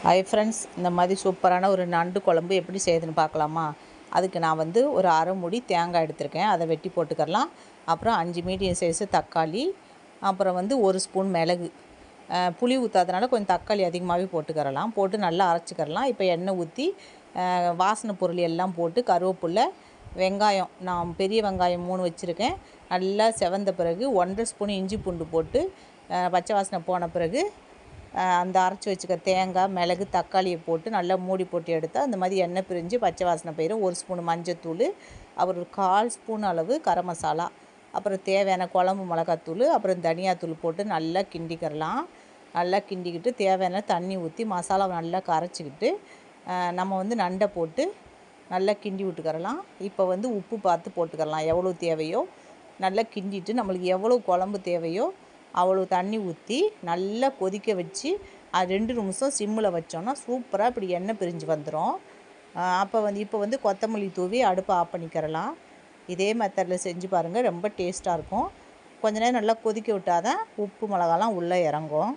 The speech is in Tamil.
ஹை ஃப்ரெண்ட்ஸ், இந்த மாதிரி சூப்பரான ஒரு நண்டு குழம்பு எப்படி செய்யுதுன்னு பார்க்கலாமா? அதுக்கு நான் வந்து ஒரு அரை மூடி தேங்காய் எடுத்திருக்கேன், அதை வெட்டி போட்டுக்கலாம். அப்புறம் 5 மீடியம் சைஸு தக்காளி, அப்புறம் வந்து 1 ஸ்பூன் மிளகு. புளி ஊற்றாதனால கொஞ்சம் தக்காளி அதிகமாகவே போட்டுக்கிறலாம், போட்டு நல்லா அரைச்சிக்கிறலாம். இப்போ எண்ணெய் ஊற்றி வாசனை பொருள் எல்லாம் போட்டு கருவேப்பிலை, வெங்காயம், நான் பெரிய வெங்காயம் 3 வச்சுருக்கேன். நல்லா செவந்த பிறகு 1.5 ஸ்பூன் இஞ்சி பூண்டு போட்டு பச்சை வாசனை போன பிறகு அந்த அரைச்சி வச்சுக்க தேங்காய், மிளகு, தக்காளியை போட்டு நல்லா மூடி போட்டு எடுத்தால் அந்த மாதிரி எண்ணெய் பிரிஞ்சு பச்சை வாசனை போயிடும். 1 ஸ்பூன் மஞ்சத்தூள், அப்புறம் ஒரு 1/4 ஸ்பூன் அளவு கரம் மசாலா, அப்புறம் தேவையான குழம்பு மிளகாத்தூள், அப்புறம் தனியாத்தூள் போட்டு நல்லா கிண்டிக்கிறலாம். நல்லா கிண்டிக்கிட்டு தேவையான தண்ணி ஊற்றி மசாலாவை நல்லா கரைச்சிக்கிட்டு நம்ம வந்து நண்டை போட்டு நல்லா கிண்டி விட்டுக்கிறலாம். இப்போ வந்து உப்பு பார்த்து போட்டுக்கிறலாம், எவ்வளோ தேவையோ. நல்லா கிண்டிட்டு நம்மளுக்கு எவ்வளோ குழம்பு தேவையோ அவ்வளோ தண்ணி ஊற்றி நல்லா கொதிக்க வச்சு 2 நிமிஷம் சிம்மில் வச்சோன்னா சூப்பராக இப்படி எண்ணெய் பிரிஞ்சு வந்துடும். இப்போ வந்து கொத்தமல்லி தூவி அடுப்பை ஆஃப் பண்ணிக்கிறலாம். இதே மெத்தடில் செஞ்சு பாருங்கள், ரொம்ப டேஸ்ட்டாக இருக்கும். கொஞ்ச நேரம் நல்லா கொதிக்க விட்டால் தான் உப்பு மிளகாலாம் உள்ளே இறங்கும்.